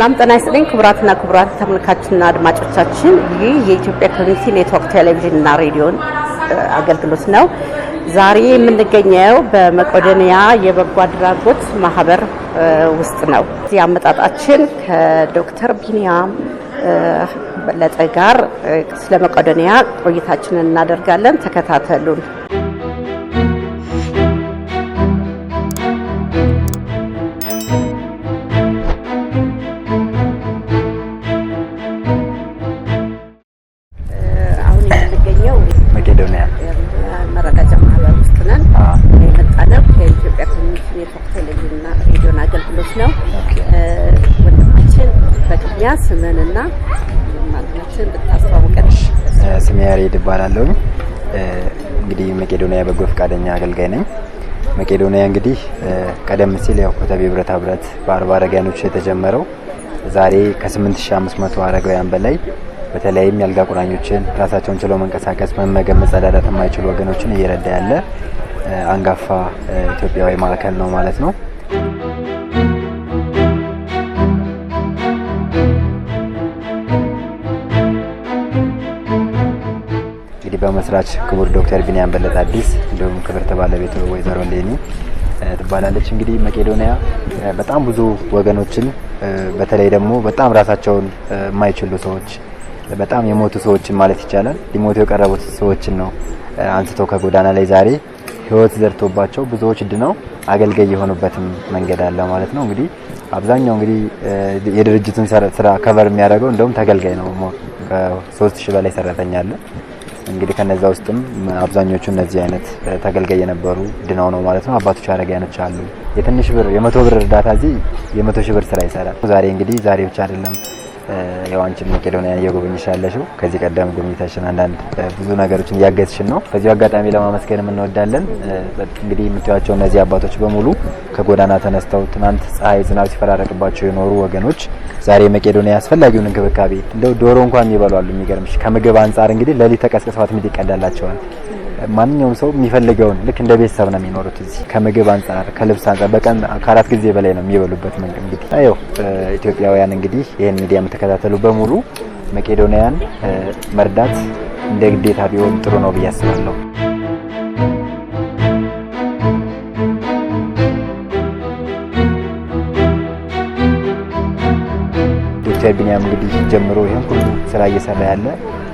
ሰላም ጤና ይስጥልኝ ክቡራትና ክቡራን ተመልካቾችና አድማጮቻችን ይህ የኢትዮጵያ ኮሚኒቲ ኔትወርክ ቴሌቪዥንና ሬዲዮ አገልግሎት ነው። ዛሬ የምንገኘው በመቄዶንያ የበጎ አድራጎት ማህበር ውስጥ ነው። እዚህ አመጣጣችን ከዶክተር ቢኒያም በለጠ ጋር ስለ መቄዶንያ ቆይታችንን እናደርጋለን። ተከታተሉን። ስሜንና ማግኘትን ብታስተዋውቀን። ስሜ ያሬድ ይባላል። እንግዲህ መቄዶንያ በጎ ፈቃደኛ አገልጋይ ነኝ። መቄዶንያ እንግዲህ ቀደም ሲል ያው ኮተቤ ብረታ ብረት በ40 አረጋውያኖች የተጀመረው ዛሬ ከ8500 አረጋውያን በላይ በተለይም ያልጋ ቁራኞችን ራሳቸውን ችለው መንቀሳቀስ መመገብ መጸዳዳት የማይችሉ ወገኖችን እየረዳ ያለ አንጋፋ ኢትዮጵያዊ ማዕከል ነው ማለት ነው። በመስራች ክቡር ዶክተር ቢኒያም በለጠ አዲስ እንደውም ክብርት ባለቤቱ ወይዘሮ ሌኒ ትባላለች። እንግዲህ መቄዶንያ በጣም ብዙ ወገኖችን በተለይ ደግሞ በጣም ራሳቸውን የማይችሉ ሰዎች በጣም የሞቱ ሰዎችን ማለት ይቻላል ሊሞቱ የቀረቡት ሰዎችን ነው አንስቶ ከጎዳና ላይ ዛሬ ህይወት ዘርቶባቸው ብዙዎች ድነው አገልጋይ የሆኑበትም መንገድ አለ ማለት ነው። እንግዲህ አብዛኛው እንግዲህ የድርጅቱን ስራ ከቨር የሚያደርገው እንደውም ተገልጋይ ነው። ከ3000 በላይ ሰራተኛ አለ። እንግዲህ ከነዛ ውስጥም አብዛኞቹ እነዚህ አይነት ተገልጋይ የነበሩ ድነው ነው ማለት ነው። አባቶች አረጋውያኖች አሉ። የትንሽ ብር የ100 ብር እርዳታ እዚህ የ100,000 ብር ስራ ይሰራል። ዛሬ እንግዲህ ዛሬ ብቻ አይደለም ያዋንቺን መቄዶንያ እየጎበኘሽ ያለሽው ከዚህ ቀደም ጎብኝተሽን አንዳንድ ብዙ ነገሮችን እያገዝሽን ነው። በዚህ አጋጣሚ ለማመስገን እንወዳለን። እንግዲህ የምታዩቸው እነዚህ አባቶች በሙሉ ከጎዳና ተነስተው ትናንት ፀሐይ ዝናብ ሲፈራረቅባቸው የኖሩ ወገኖች ዛሬ መቄዶንያ አስፈላጊውን እንክብካቤ እንደው ዶሮ እንኳን ይበላሉ። የሚገርምሽ ከምግብ አንፃር እንግዲህ ለሊት ተቀስቅሰዋት ምን ይቀዳላቸዋል። ማንኛውም ሰው የሚፈልገውን ልክ እንደ ቤተሰብ ነው የሚኖሩት እዚህ። ከምግብ አንፃር ከልብስ አንፃር በቀን ከ4 ጊዜ በላይ ነው የሚበሉበት። እንግዲህ አየው ኢትዮጵያውያን እንግዲህ ይሄን ሚዲያ የምትከታተሉ በሙሉ መቄዶንያን መርዳት እንደ ግዴታ ቢሆን ጥሩ ነው ብዬ አስባለሁ። ዶክተር ቢኒያም እንግዲህ ጀምሮ ይሄን ሁሉ ስራ እየሰራ ያለ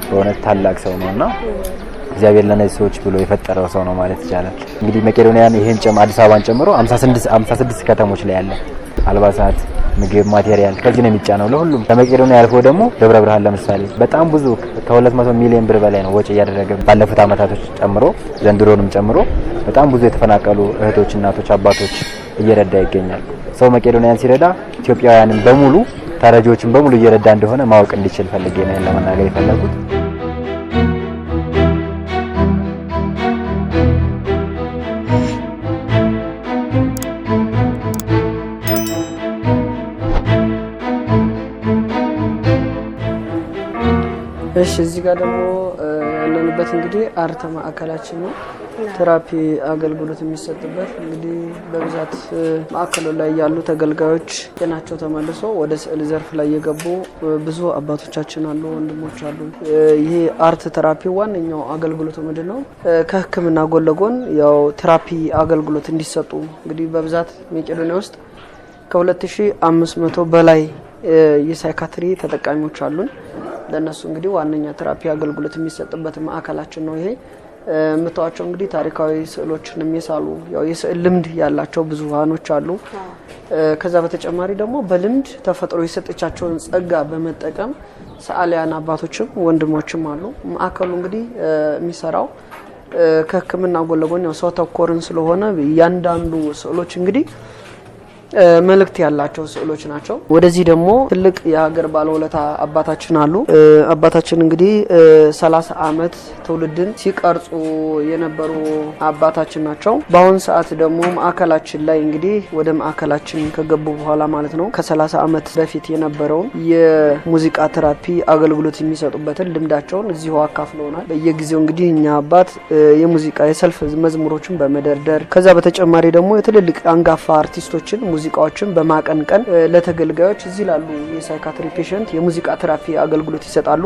በእውነት ታላቅ ሰው ነውና እግዚአብሔር ለነዚህ ሰዎች ብሎ የፈጠረው ሰው ነው ማለት ይቻላል። እንግዲህ መቄዶንያን ይሄን አዲስ አበባን ጨምሮ 56 ከተሞች ላይ ያለ አልባሳት፣ ምግብ፣ ማቴሪያል ከዚህ ነው የሚጫነው ለሁሉም። ከመቄዶንያ አልፎ ደግሞ ደብረ ብርሃን ለምሳሌ በጣም ብዙ ከ200 ሚሊዮን ብር በላይ ነው ወጪ እያደረገ ባለፉት አመታቶች ጨምሮ ዘንድሮንም ጨምሮ በጣም ብዙ የተፈናቀሉ እህቶች፣ እናቶች፣ አባቶች እየረዳ ይገኛል። ሰው መቄዶንያን ሲረዳ ኢትዮጵያውያንን በሙሉ ተረጂዎችን በሙሉ እየረዳ እንደሆነ ማወቅ እንዲችል ፈልጌ ነው ለመናገር የፈለኩት። እሺ እዚህ ጋር ደግሞ ያለንበት እንግዲህ አርተ ማዕከላችን ነው። ቴራፒ አገልግሎት የሚሰጥበት እንግዲህ በብዛት ማዕከሉ ላይ ያሉ ተገልጋዮች ጤናቸው ተመልሶ ወደ ስዕል ዘርፍ ላይ የገቡ ብዙ አባቶቻችን አሉ፣ ወንድሞች አሉ። ይሄ አርት ቴራፒ ዋነኛው አገልግሎቱ ምንድነው? ከሕክምና ጎን ለጎን ያው ቴራፒ አገልግሎት እንዲሰጡ እንግዲህ በብዛት መቄዶንያ ውስጥ ከ2500 በላይ የሳይካትሪ ተጠቃሚዎች አሉን። ለነሱ እንግዲህ ዋነኛ ቴራፒ አገልግሎት የሚሰጥበት ማዕከላችን ነው። ይሄ ምታዋቸው እንግዲህ ታሪካዊ ስዕሎችን የሚሳሉ ያው የስዕል ልምድ ያላቸው ብዙሃኖች አሉ። ከዛ በተጨማሪ ደግሞ በልምድ ተፈጥሮ የሰጠቻቸውን ጸጋ በመጠቀም ሰዓሊያን አባቶችም ወንድሞችም አሉ። ማዕከሉ እንግዲህ የሚሰራው ከሕክምና ጎን ለጎን ያው ሰው ተኮርን ስለሆነ ያንዳንዱ ስዕሎች እንግዲህ መልእክት ያላቸው ስዕሎች ናቸው። ወደዚህ ደግሞ ትልቅ የሀገር ባለውለታ አባታችን አሉ። አባታችን እንግዲህ 30 አመት ትውልድን ሲቀርጹ የነበሩ አባታችን ናቸው። በአሁን ሰዓት ደግሞ ማዕከላችን ላይ እንግዲህ ወደ ማዕከላችን ከገቡ በኋላ ማለት ነው ከ30 አመት በፊት የነበረውን የሙዚቃ ቴራፒ አገልግሎት የሚሰጡበትን ልምዳቸውን እዚሁ አካፍለውናል። በየጊዜው እንግዲህ እኛ አባት የሙዚቃ የሰልፍ መዝሙሮችን በመደርደር ከዛ በተጨማሪ ደግሞ የትልልቅ አንጋፋ አርቲስቶችን ሙዚቃዎችን በማቀንቀን ለተገልጋዮች እዚህ ላሉ የሳይካትሪ ፔሸንት የሙዚቃ ቴራፒ አገልግሎት ይሰጣሉ።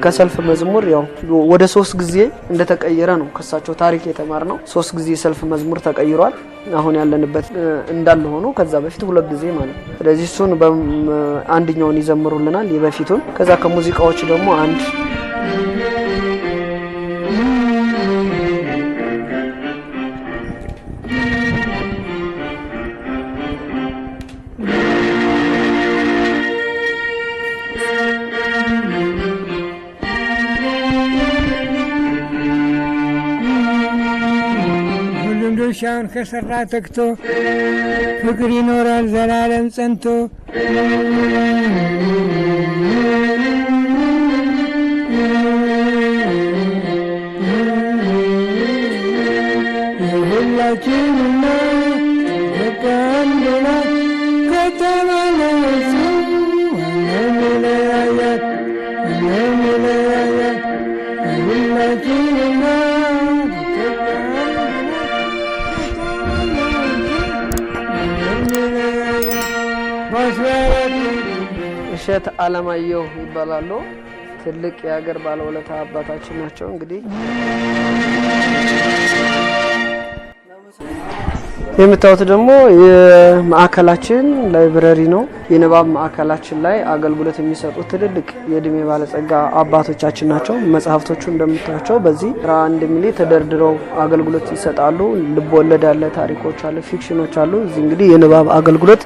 ከሰልፍ መዝሙር ያው ወደ 3 ጊዜ እንደተቀየረ ነው ከሳቸው ታሪክ የተማርነው። 3 ጊዜ ሰልፍ መዝሙር ተቀይሯል። አሁን ያለንበት እንዳለ ሆኖ ከዛ በፊት 2 ጊዜ ማለት ነው። ስለዚህ እሱን አንደኛውን ይዘምሩልናል የበፊቱን። ከዛ ከሙዚቃዎች ደግሞ አንድ ሻውን ከሰራ ተክቶ ፍቅር ይኖራል ዘላለም ጸንቶ ሁላችንና በቃንዶላ ከተማለሱ ወነሚለያያት ሁላችንና እሸት አለማየሁ ይባላሉ። ትልቅ የሀገር ባለውለታ አባታችን ናቸው። እንግዲህ የምታዩት ደግሞ የማዕከላችን ላይብረሪ ነው። የንባብ ማዕከላችን ላይ አገልግሎት የሚሰጡ ትልልቅ የእድሜ ባለጸጋ አባቶቻችን ናቸው። መጽሐፍቶቹ እንደምታዩቸው በዚህ 1 ሚሊ ተደርድረው አገልግሎት ይሰጣሉ። ልብ ወለድ አለ፣ ታሪኮች አለ፣ ፊክሽኖች አሉ። እዚህ እንግዲህ የንባብ አገልግሎት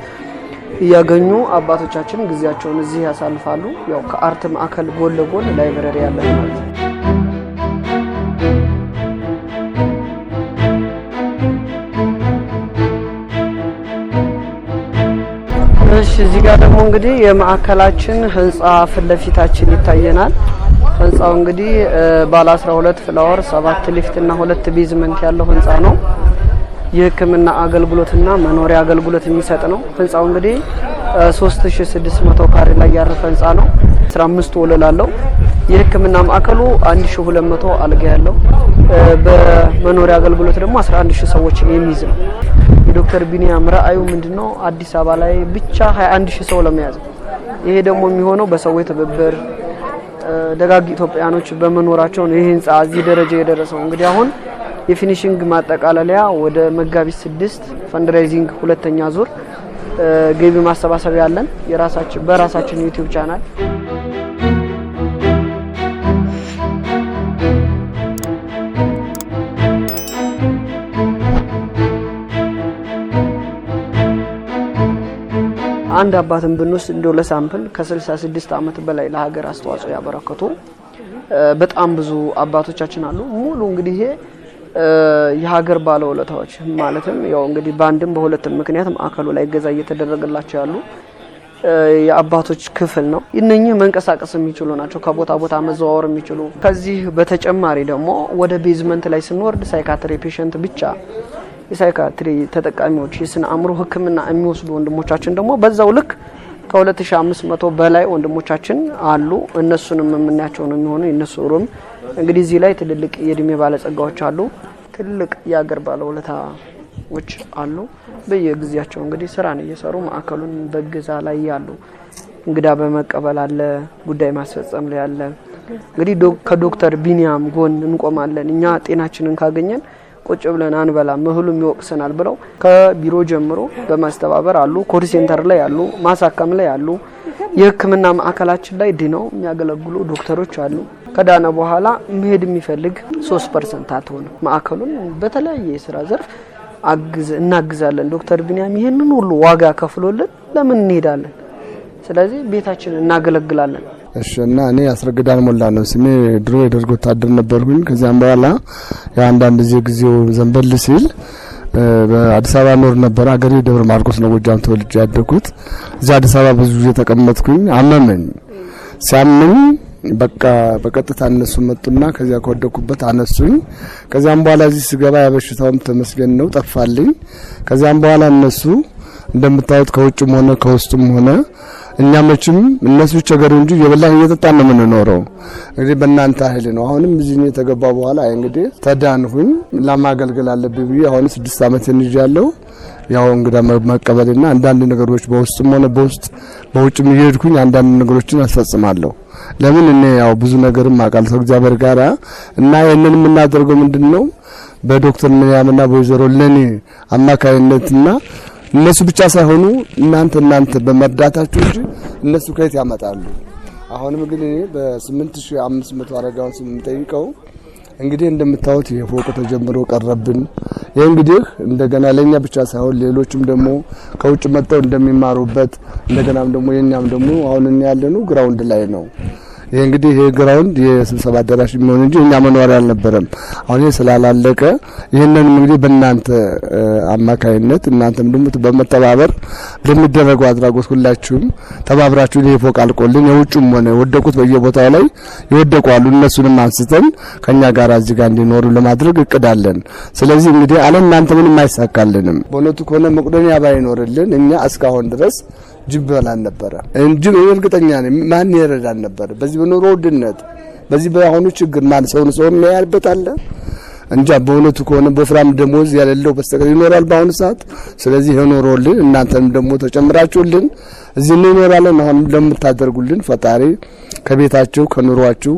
እያገኙ አባቶቻችን ጊዜያቸውን እዚህ ያሳልፋሉ። ያው ከአርት ማዕከል ጎን ለጎን ላይብረሪ ያለ ማለት ነው። እሺ እዚህ ጋር ደግሞ እንግዲህ የማዕከላችን ህንጻ ፊት ለፊታችን ይታየናል። ህንጻው እንግዲህ ባለ 12 ፍላወር 7 ሊፍት እና 2 ቤዝመንት ያለው ህንጻ ነው። የህክምና አገልግሎትና መኖሪያ አገልግሎት የሚሰጥ ነው። ህንጻው እንግዲህ 3600 ካሬ ላይ ያረፈ ህንጻ ነው። 15 ወለል አለው። የህክምና ማዕከሉ 1200 አልጋ ያለው፣ በመኖሪያ አገልግሎት ደግሞ 11000 ሰዎች የሚይዝ ነው። የዶክተር ቢኒያም ራዕዩ ምንድነው? አዲስ አበባ ላይ ብቻ 21000 ሰው ለመያዝ። ይሄ ደግሞ የሚሆነው በሰዎች ትብብር ደጋግ ኢትዮጵያኖች በመኖራቸው ነው። ይሄ ህንጻ እዚህ ደረጃ የደረሰው እንግዲህ አሁን የፊኒሺንግ ማጠቃለያ ወደ መጋቢት 6 ፈንድራይዚንግ 2ኛ ዙር ገቢ ማሰባሰቢያ ያለን በራሳችን ዩቲዩብ ቻናል አንድ አባትን ብንወስድ እንደው ለሳምፕል ከ66 ዓመት በላይ ለሀገር አስተዋጽኦ ያበረከቱ በጣም ብዙ አባቶቻችን አሉ። ሙሉ እንግዲህ ይሄ የሀገር ባለውለታዎች ማለትም ያው እንግዲህ በአንድም በሁለትም ምክንያት ማዕከሉ ላይ ገዛ እየተደረገላቸው ያሉ የአባቶች ክፍል ነው። እነኚህ መንቀሳቀስ የሚችሉ ናቸው፣ ከቦታ ቦታ መዘዋወር የሚችሉ። ከዚህ በተጨማሪ ደግሞ ወደ ቤዝመንት ላይ ስንወርድ ሳይካትሪ ፔሸንት ብቻ የሳይካትሪ ተጠቃሚዎች የስነ አእምሮ ሕክምና የሚወስዱ ወንድሞቻችን ደግሞ በዛው ልክ ከ2500 በላይ ወንድሞቻችን አሉ። እነሱንም የምናያቸው ነው የሚሆኑ። የነሱ ሩም እንግዲህ እዚህ ላይ ትልልቅ የእድሜ ባለጸጋዎች አሉ፣ ትልቅ የሀገር ባለውለታዎች አሉ። በየጊዜያቸው እንግዲህ ስራን እየሰሩ ማዕከሉን በግዛ ላይ ያሉ እንግዳ በመቀበል አለ፣ ጉዳይ ማስፈጸም ላይ አለ። እንግዲህ ከዶክተር ቢኒያም ጎን እንቆማለን። እኛ ጤናችንን ካገኘን ቁጭ ብለን አንበላም፣ እህሉም ይወቅሰናል ብለው ከቢሮ ጀምሮ በማስተባበር አሉ። ኮል ሴንተር ላይ አሉ፣ ማሳከም ላይ አሉ። የህክምና ማዕከላችን ላይ ድነው የሚያገለግሉ ዶክተሮች አሉ። ከዳነ በኋላ መሄድ የሚፈልግ 3% አትሆነ ማዕከሉን በተለያየ የስራ ዘርፍ እናግዛለን። ዶክተር ቢኒያም ይሄንን ሁሉ ዋጋ ከፍሎልን ለምን እንሄዳለን? ስለዚህ ቤታችንን እናገለግላለን። እሺ እና እኔ አስረግዳን ሞላ ነው ስሜ። ድሮ የደርግ ወታደር ነበርኩኝ። ከዚያም በኋላ አንዳንድ ጊዜው ዘንበል ሲል በአዲስ አበባ ኖር ነበር። አገሬ ደብረ ማርቆስ ነው፣ ጎጃም ተወልጄ ያደኩት። እዛ አዲስ አበባ ብዙ ጊዜ ተቀመጥኩኝ። አመመኝ። ሲያመኝ በቃ በቀጥታ እነሱ መጡና ከዚያ ከወደኩበት አነሱኝ። ከዚያም በኋላ እዚህ ስገባ ያበሽታውም ተመስገን ነው ጠፋልኝ። ከዚያም በኋላ እነሱ እንደምታዩት ከውጭም ሆነ ከውስጥም ሆነ እኛ መቼም እነሱ ቸገሩ እንጂ የበላን እየጠጣን ነው የምንኖረው። እንግዲህ በእናንተ ኃይል ነው። አሁንም እዚህ ተገባ በኋላ እንግዲህ ተዳንሁኝ ለማገልገል አለብኝ ብዬ አሁን 6 ዓመት እንይዣለሁ። ያው እንግዳ መቀበልና አንዳንድ ነገሮች በውስጥም ሆነ በውጭም እየሄድኩኝ አንዳንድ ነገሮችን አስፈጽማለሁ። ለምን እኔ ያው ብዙ ነገርም አውቃለሁ ከእግዚአብሔር ጋር እና ይሄንን የምናደርገው ምንድነው በዶክተር ሚያምና በወይዘሮ ለኔ አማካይነትና እነሱ ብቻ ሳይሆኑ እናንተ በመርዳታችሁ እንጂ እነሱ ከየት ያመጣሉ? አሁንም ግን እኔ በ8500 አረጋውን ስንጠይቀው እንግዲህ እንደምታዩት የፎቅ ተጀምሮ ቀረብን። ይሄ እንግዲህ እንደገና ለኛ ብቻ ሳይሆን ሌሎችም ደግሞ ከውጭ መጥተው እንደሚማሩበት እንደገናም ደግሞ የኛም ደግሞ አሁን ያለነው ግራውንድ ላይ ነው። ይሄ እንግዲህ ይሄ ግራውንድ የስብሰባ አዳራሽ የሚሆን እንጂ እኛ መኖሪያ አልነበረም። አሁን ስላላለቀ ይሄንን እንግዲህ በእናንተ አማካይነት እናንተም ደግሞ በመተባበር በሚደረገው አድራጎት ሁላችሁም ተባብራችሁ ይሄ ፎቅ አልቆልን የውጭም ሆነ የወደቁት በየቦታው ላይ ይወደቁ አሉ እነሱንም አንስተን ከኛ ጋር እዚህ ጋር እንዲኖሩ ለማድረግ እቅዳለን። ስለዚህ እንግዲህ አለ እናንተ ምንም አይሳካልንም። በእውነቱ ከሆነ መቄዶንያ ባይኖርልን እኛ እስካሁን ድረስ ጅብ በላን ነበር እንጂ እርግጠኛ ነኝ ማን ይረዳን ነበር። በዚህ በኑሮ ውድነት በዚህ በአሁኑ ችግር ማን ሰው የሚያያልበት አለ እንጃ። በእውነቱ ከሆነ በፍራም ደሞዝ ያለለው በስተቀር ይኖራል በአሁኑ ሰዓት። ስለዚህ ይኖርልን እናንተም ደግሞ ተጨምራችሁልን እዚህ እንኖራለን። አሁን ለምታደርጉልን ፈጣሪ ከቤታችሁ ከኑሯችሁ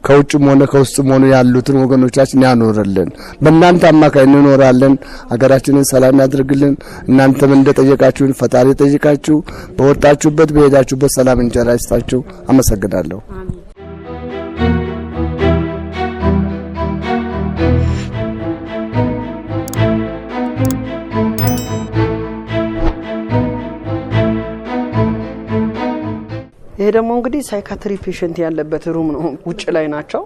ከውጭም ሆነ ከውስጥም ሆነ ያሉትን ወገኖቻችን ያኖርልን። በእናንተ አማካይ እንኖራለን። ሀገራችንን ሰላም ያድርግልን። እናንተም እንደጠየቃችሁን ፈጣሪ ጠይቃችሁ በወጣችሁበት በሄዳችሁበት ሰላም እንጀራ ይስጣችሁ። አመሰግናለሁ። ይሄ ደግሞ እንግዲህ ሳይካትሪ ፔሸንት ያለበት ሩም ነው። ውጭ ላይ ናቸው።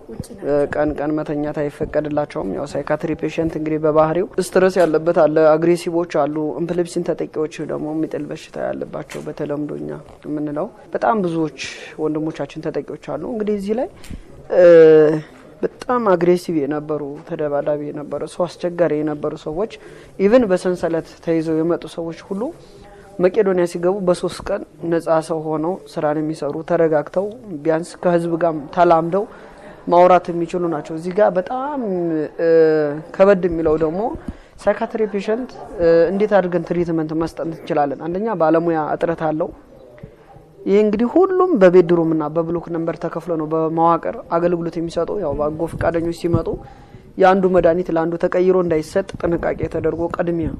ቀን መተኛት አይፈቀድላቸውም። ያው ሳይካትሪ ፔሸንት እንግዲህ በባህሪው ስትረስ ያለበት አለ፣ አግሬሲቮች አሉ፣ ኢምፕሊፕሲን ተጠቂዎች ደግሞ የሚጥል በሽታ ያለባቸው በተለምዶኛ የምንለው በጣም ብዙዎች ወንድሞቻችን ተጠቂዎች አሉ። እንግዲህ እዚህ ላይ በጣም አግሬሲቭ የነበሩ ተደባዳቢ የነበሩ ሰው አስቸጋሪ የነበሩ ሰዎች ኢቭን በሰንሰለት ተይዘው የመጡ ሰዎች ሁሉ መቄዶንያ ሲገቡ በ3 ቀን ነፃ ሰው ሆነው ስራን የሚሰሩ ተረጋግተው ቢያንስ ከህዝብ ጋር ተላምደው ማውራት የሚችሉ ናቸው። እዚህ ጋር በጣም ከበድ የሚለው ደግሞ ሳይካትሪ ፔሸንት እንዴት አድርገን ትሪትመንት መስጠት እንችላለን? አንደኛ ባለሙያ እጥረት አለው። ይሄ እንግዲህ ሁሉም በቤድሩምና በብሎክ ነምበር ተከፍሎ ነው በመዋቅር አገልግሎት የሚሰጡ። ያው በጎ ፈቃደኞች ሲመጡ ያንዱ መድኃኒት ለአንዱ ተቀይሮ እንዳይሰጥ ጥንቃቄ ተደርጎ ቀድሚያ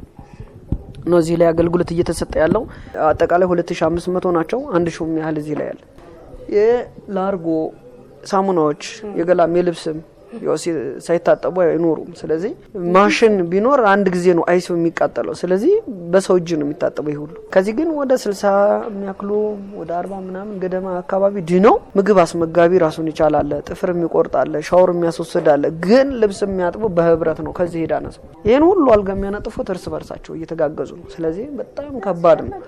ነው እዚህ ላይ አገልግሎት እየተሰጠ ያለው። አጠቃላይ 2500 ናቸው። 1000 ያህል እዚህ ላይ ያለ የላርጎ ሳሙናዎች የገላም የልብስም ሳይታጠቡ አይኖሩም። ስለዚህ ማሽን ቢኖር አንድ ጊዜ ነው አይሱ የሚቃጠለው። ስለዚህ በሰው እጅ ነው የሚታጠበው ይሁሉ። ከዚህ ግን ወደ 60 የሚያክሉ ወደ 40 ምናምን ገደማ አካባቢ ድነው ምግብ አስመጋቢ ራሱን ይቻላል፣ ጥፍር የሚቆርጣል፣ ሻወር የሚያስወስዳል። ግን ልብስ የሚያጥቡ በህብረት ነው። ከዚህ ሄዳ ነው ይሄን ሁሉ አልጋ የሚያነጥፉት እርስ በርሳቸው እየተጋገዙ ነው። ስለዚህ በጣም ከባድ ነው።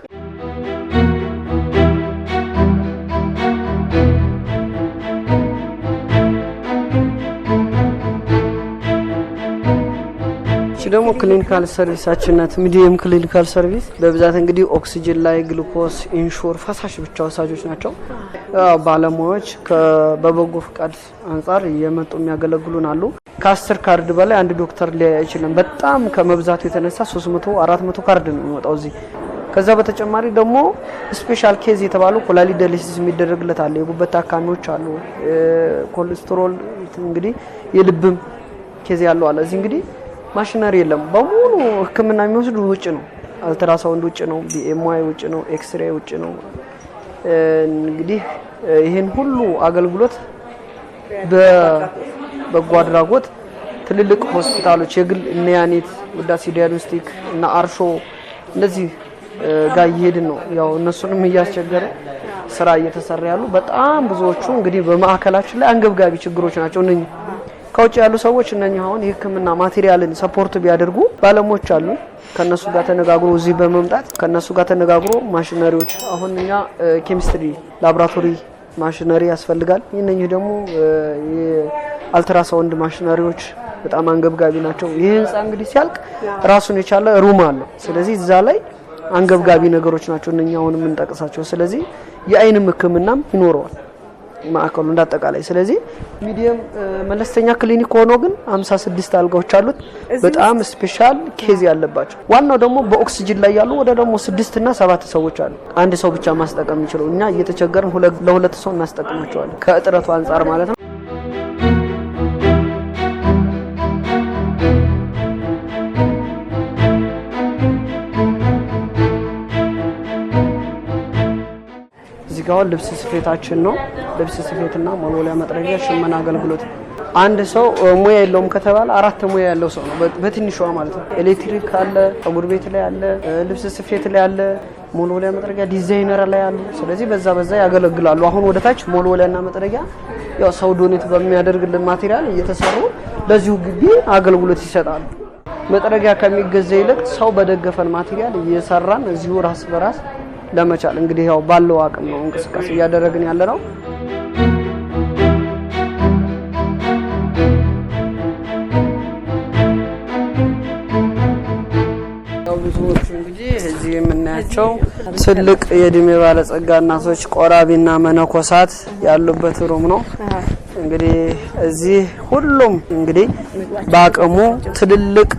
ደግሞ ክሊኒካል ሰርቪሳችንነት ሚዲየም ክሊኒካል ሰርቪስ በብዛት እንግዲህ ኦክሲጅን ላይ ግሉኮስ ኢንሹር ፈሳሽ ብቻ ወሳጆች ናቸው። ባለሙያዎች በበጎ ፍቃድ አንጻር እየመጡ የሚያገለግሉን አሉ። ከ10 ካርድ በላይ አንድ ዶክተር ሊያይ አይችልም። በጣም ከመብዛቱ የተነሳ 300 400 ካርድ ነው የሚወጣው እዚህ። ከዛ በተጨማሪ ደግሞ ስፔሻል ኬዝ የተባሉ ኮላሊት ዳያሊሲስ የሚደረግለት አለ። የጉበት ታካሚዎች አሉ። ኮሌስትሮል እንግዲህ የልብም ኬዝ ያለው አለ። እዚህ እንግዲህ ማሽነሪ የለም። በሙሉ ህክምና የሚወስዱ ውጭ ነው። አልትራሳውንድ ውጭ ነው፣ ቢኤምአይ ውጭ ነው፣ ኤክስሬይ ውጭ ነው። እንግዲህ ይሄን ሁሉ አገልግሎት በበጎ አድራጎት ትልልቅ ሆስፒታሎች የግል እነ ያኔት ውዳሴ ዲያግኖስቲክ እና አርሾ እንደዚህ ጋር እየሄድን ነው። ያው እነሱንም እያስቸገረ ስራ እየተሰራ ያሉ በጣም ብዙዎቹ እንግዲህ በማዕከላችን ላይ አንገብጋቢ ችግሮች ናቸው። እነኚህ ከውጭ ያሉ ሰዎች እነኚህ አሁን የህክምና ማቴሪያልን ሰፖርት ቢያደርጉ ባለሙያዎች አሉ። ከነሱ ጋር ተነጋግሮ እዚህ በመምጣት ከነሱ ጋር ተነጋግሮ ማሽነሪዎች አሁን እኛ ኬሚስትሪ ላቦራቶሪ ማሽነሪ ያስፈልጋል። እነኚህ ደግሞ የአልትራሳውንድ ማሽነሪዎች በጣም አንገብጋቢ ናቸው። ይህ ህንጻ እንግዲህ ሲያልቅ ራሱን የቻለ ሩም አለው። ስለዚህ እዛ ላይ አንገብጋቢ ነገሮች ናቸው እነኛ አሁን የምንጠቅሳቸው። ስለዚህ የአይንም ህክምናም ይኖረዋል ማዕከሉ እንዳጠቃላይ። ስለዚህ ሚዲየም መለስተኛ ክሊኒክ ሆኖ ግን 56 አልጋዎች አሉት በጣም ስፔሻል ኬዝ ያለባቸው። ዋናው ደግሞ በኦክሲጅን ላይ ያሉ ወደ ደግሞ 6 እና 7 ሰዎች አሉ አንድ ሰው ብቻ ማስጠቀም የሚችለው። እኛ እየተቸገርን ለሁለት ሰው እናስጠቅማቸዋለን ከእጥረቱ አንፃር ማለት ነው። ጋር ልብስ ስፌታችን ነው። ልብስ ስፌትና ሞልወያ መጥረጊያ ሽመና አገልግሎት። አንድ ሰው ሙያ የለውም ከተባለ 4 ሙያ ያለው ሰው ነው በትንሿ ማለት ነው። ኤሌክትሪክ አለ፣ ፀጉር ቤት ላይ አለ፣ ልብስ ስፌት ላይ አለ፣ ሞልወያ መጥረጊያ ዲዛይነር ላይ አሉ። ስለዚህ በዛ ያገለግላሉ። አሁን ወደ ታች ሞልወያና መጥረጊያ ያው ሰው ዶኔት በሚያደርግልን ማቴሪያል እየተሰሩ ለዚሁ ግቢ አገልግሎት ይሰጣሉ። መጥረጊያ ከሚገዛ ይልቅ ሰው በደገፈን ማቴሪያል እየሰራን እዚሁ ራስ በራስ ለመቻል እንግዲህ ያው ባለው አቅም ነው እንቅስቃሴ እያደረግን ያለ ነው። ያው ብዙዎች እንግዲህ እዚህ የምናያቸው ትልቅ የእድሜ ባለጸጋ እናቶች ቆራቢና መነኮሳት ያሉበት ሩም ነው። እንግዲህ እዚህ ሁሉም እንግዲህ በአቅሙ ትልልቅ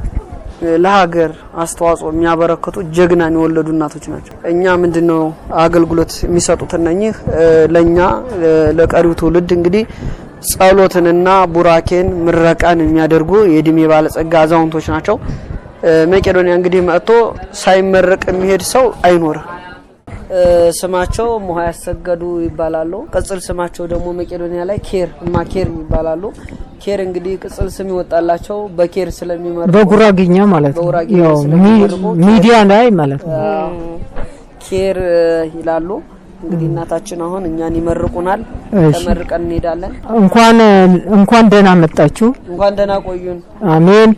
ለሀገር አስተዋጽኦ የሚያበረክቱ ጀግናን የወለዱ እናቶች ናቸው። እኛ ምንድነው አገልግሎት የሚሰጡት እነኚህ ለኛ ለቀሪው ትውልድ እንግዲህ ጸሎትንና ቡራኬን ምረቃን የሚያደርጉ የእድሜ ባለጸጋ አዛውንቶች ናቸው። መቄዶንያ እንግዲህ መጥቶ ሳይመረቅ የሚሄድ ሰው አይኖርም። ስማቸው ሙሃ ያሰገዱ ይባላሉ። ቅጽል ስማቸው ደግሞ መቄዶንያ ላይ ኬር ይባላሉ። ኬር እንግዲህ ቅጽል ስም ይወጣላቸው በኬር ስለሚመረቁ በጉራግኛ ማለት ነው። ያው ሚዲያ ላይ ማለት ነው ኬር ይላሉ። እንግዲህ እናታችን አሁን እኛን ይመርቁናል። ተመርቀን እንሄዳለን። እንኳን ደህና መጣችሁ። እንኳን ደህና ቆዩን። አሜን።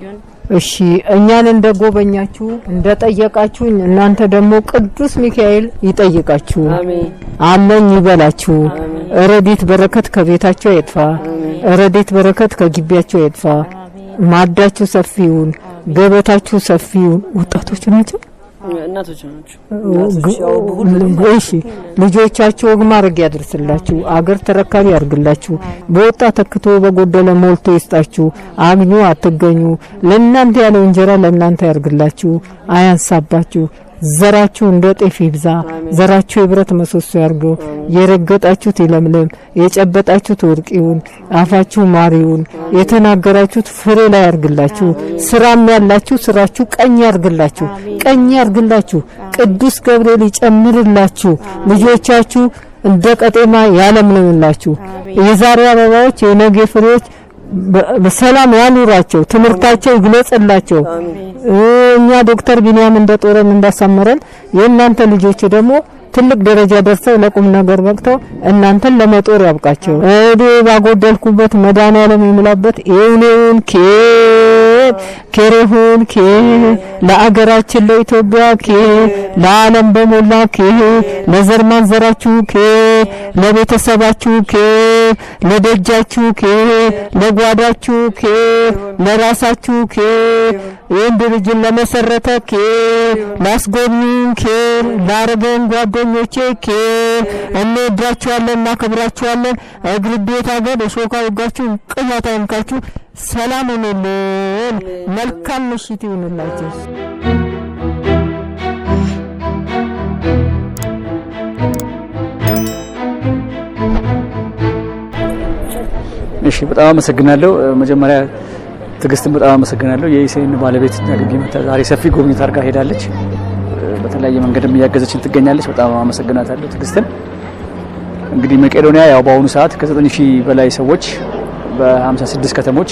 እሺ እኛን እንደጎበኛችሁ እንደጠየቃችሁ እናንተ ደግሞ ቅዱስ ሚካኤል ይጠይቃችሁ። አሜን ይበላችሁ። ረድኤት በረከት ከቤታችሁ ይጥፋ። ረድኤት በረከት ከግቢያችሁ ይጥፋ። ማዳችሁ ሰፊውን ገበታችሁ ሰፊውን። ወጣቶች ናቸው እናቶች ናቸው። እሺ ልጆቻችሁ ወግ ማድረግ ያድርስላችሁ። አገር ተረካቢ ያርግላችሁ። በወጣ ተክቶ በጎደለ ሞልቶ ይስጣችሁ። አግኙ አትገኙ። ለእናንተ ያለው እንጀራ ለእናንተ ያርግላችሁ። አያንሳባችሁ። ዘራችሁ እንደ ጤፍ ይብዛ። ዘራችሁ የብረት ምሰሶ ያርገው። የረገጣችሁት ይለምልም። የጨበጣችሁት ወርቅ ይሁን። አፋችሁ ማር ይሁን። የተናገራችሁት ፍሬ ላይ ያርግላችሁ። ስራም ያላችሁ ስራችሁ ቀኝ ያርግላችሁ። ቅዱስ ገብርኤል ይጨምርላችሁ። ልጆቻችሁ እንደ ቀጤማ ያለምልምላችሁ። የዛሬ አበባዎች የነገ ፍሬዎች በሰላም ያኑራቸው። ትምህርታቸው ይግለጽላቸው። እኛ ዶክተር ቢኒያም እንደጦረን እንዳሳመረን የእናንተ ልጆች ደግሞ ትልቅ ደረጃ ደርሰው ለቁም ነገር በቅተው እናንተን ለመጦር ያብቃቸው። እኔ ባጎደልኩበት መድኃኒዓለም ይሙላበት። ይሁን ኬሬሁን ለአገራችን ለኢትዮጵያ ለዓለም በሞላ ለዘር ማንዘራችሁ ለቤተሰባችሁ ለደጃችሁ ለጓዳችሁ ለራሳችሁ ይህን ድርጅት ለመሰረተ ላስጎብኙ ላረገን ጓደኞቼ እንወዳችኋለን፣ እናከብራችኋለን። እግር ቤት አገር ሾካ ወጋችሁ ቅያታ እንካችሁ ሰላም ሁኑልን። መልካም ምሽት ይሁንላችሁ። እሺ በጣም አመሰግናለሁ። መጀመሪያ ትግስትን በጣም አመሰግናለሁ። የኢሴን ባለቤት ያገኘ ዛሬ ሰፊ ጉብኝት አድርጋ ሄዳለች። በተለያየ መንገድም እያገዘችን ትገኛለች። በጣም አመሰግናታለሁ ትግስትን። እንግዲህ መቄዶንያ ያው በአሁኑ ሰዓት ከ9000 በላይ ሰዎች በ56 ከተሞች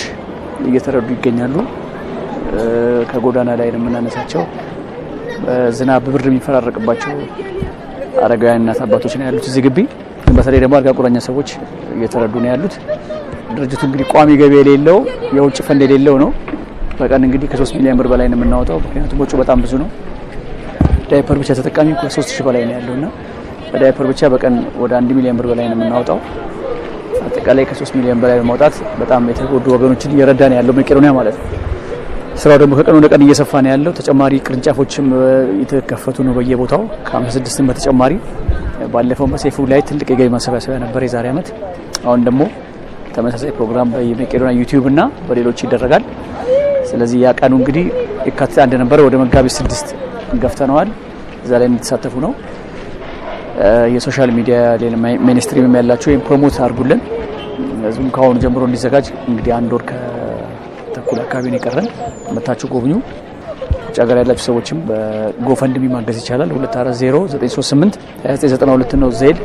እየተረዱ ይገኛሉ። ከጎዳና ላይ ነው የምናነሳቸው። ዝናብ ብርድ የሚፈራረቅባቸው አረጋውያን እናት አባቶች ነው ያሉት እዚህ ግቢ። በተለይ ደግሞ አልጋ ቁራኛ ሰዎች እየተረዱ ነው ያሉት። ድርጅቱ እንግዲህ ቋሚ ገቢ የሌለው የውጭ ፈንድ የሌለው ነው። በቀን እንግዲህ ከ3 ሚሊዮን ብር በላይ ነው የምናወጣው። ምክንያቱም ወጪው በጣም ብዙ ነው። ዳይፐር ብቻ ተጠቃሚ ከ3000 በላይ ነው ያለውና በዳይፐር ብቻ በቀን ወደ 1 ሚሊዮን ብር በላይ ነው የምናወጣው። አጠቃላይ ከ3 ሚሊዮን በላይ በማውጣት በጣም የተጎዱ ወገኖችን እየረዳ ነው ያለው መቄዶንያ ማለት ነው። ስራው ደግሞ ከቀን ወደ ቀን እየሰፋ ነው ያለው። ተጨማሪ ቅርንጫፎችም እየተከፈቱ ነው በየቦታው ከ56 በተጨማሪ ባለፈው በሰይፉ ላይ ትልቅ የገቢ ማሰባሰቢያ ነበር የዛሬ ዓመት። አሁን ደግሞ ተመሳሳይ ፕሮግራም በመቄዶንያ ዩቲዩብ እና በሌሎች ይደረጋል። ስለዚህ ያ ቀኑ እንግዲህ የካቲት 1 ነበር፣ ወደ መጋቢት 6 ገፍተነዋል። እዛ ላይ እንድትሳተፉ ነው። የሶሻል ሚዲያ ሚኒስትሪም ያላችሁ ወይም ፕሮሞት አድርጉልን። ህዝቡም ከአሁኑ ጀምሮ እንዲዘጋጅ እንግዲህ 1 ወር ከተኩል አካባቢ ነው የቀረን። መታችሁ ጎብኙ። ውጭ ሀገር ያላችሁ ሰዎችም በጎፈንድሚ ማገዝ ይቻላል። 2409382992 ነው ዜል።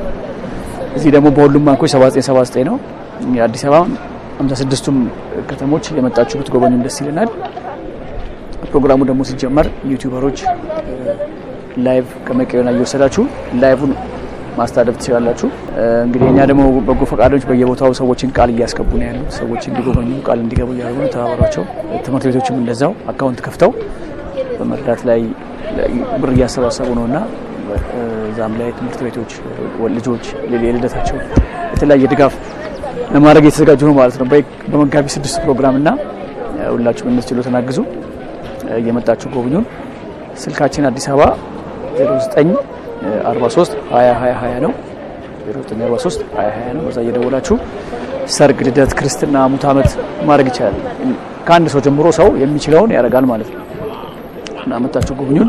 እዚህ ደግሞ በሁሉም ባንኮች 7979 ነው። የአዲስ አበባ 56ቱም ከተሞች የመጣችሁ ብትጎበኙ ደስ ይለናል። ፕሮግራሙ ደግሞ ሲጀመር ዩቲዩበሮች ላይቭ ከመቄዶንያ እየወሰዳችሁ ላይቭን ማስተላለፍ ትችላላችሁ። እንግዲህ እኛ ደግሞ በጎ ፈቃደኞች በየቦታው ሰዎችን ቃል እያስገቡ ነው ያሉ። ሰዎች እንዲጎበኙ ቃል እንዲገቡ እያደረጉ ነው። ተባበሯቸው። ትምህርት ቤቶችም እንደዛው አካውንት ከፍተው በመርዳት ላይ ብር እያሰባሰቡ ነውና እዛም ላይ ትምህርት ቤቶች ልጆች የልደታቸው የተለያየ ድጋፍ ለማድረግ የተዘጋጁ ነው ማለት ነው። በመጋቢት 6 ፕሮግራም እና ሁላችሁም እንድትችሉ ተናግዙ። እየመጣችሁ ጎብኙን። ስልካችን አዲስ አበባ 0943 2020 ነው። 0943 2020 ነው። በዛ እየደወላችሁ ሰርግ፣ ልደት፣ ክርስትና፣ ሙት ዓመት ማድረግ ይቻላል። ከአንድ ሰው ጀምሮ ሰው የሚችለውን ያደርጋል ማለት ነው እና መጣችሁ ጎብኙን።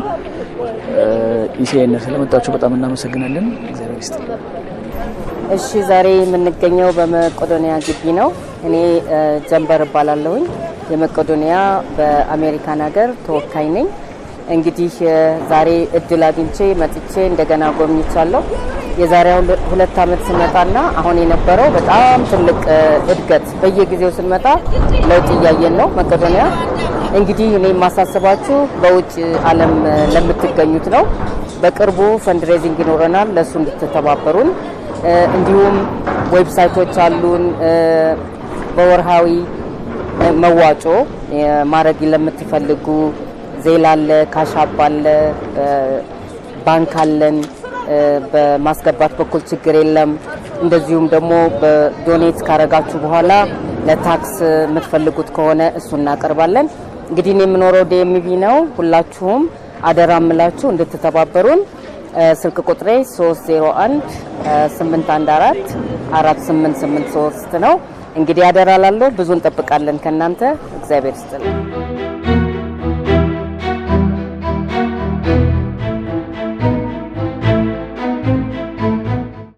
ኢሲኤን ስለመጣችሁ በጣም እናመሰግናለን። እግዚአብሔር ይስጥልን። እሺ፣ ዛሬ የምንገኘው በመቄዶንያ ግቢ ነው። እኔ ጀንበር እባላለሁኝ። የመቄዶንያ በአሜሪካን ሀገር ተወካይ ነኝ። እንግዲህ ዛሬ እድል አግኝቼ መጥቼ እንደገና ጎብኝቻለሁ። የዛሬ 2 ዓመት ስመጣና አሁን የነበረው በጣም ትልቅ እድገት፣ በየጊዜው ስንመጣ ለውጥ እያየን ነው። መቄዶንያ እንግዲህ እኔ የማሳስባችሁ በውጭ ዓለም ለምትገኙት ነው። በቅርቡ ፈንድሬዚንግ ይኖረናል፣ ለሱ እንድትተባበሩን። እንዲሁም ዌብሳይቶች አሉን። በወርሃዊ መዋጮ ማድረግ ለምትፈልጉ ዜል አለ፣ ካሻፕ አለ፣ ባንክ አለን። በማስገባት በኩል ችግር የለም። እንደዚሁም ደግሞ በዶኔት ካረጋችሁ በኋላ ለታክስ የምትፈልጉት ከሆነ እሱ እናቀርባለን። እንግዲህ እኔ የምኖረው ዲኤምቪ ነው። ሁላችሁም አደራ እምላችሁ እንድትተባበሩን። ስልክ ቁጥሬ 301-814-4883 ነው። እንግዲህ አደራ ላለሁ ብዙ እንጠብቃለን ከእናንተ። እግዚአብሔር ይስጥልን።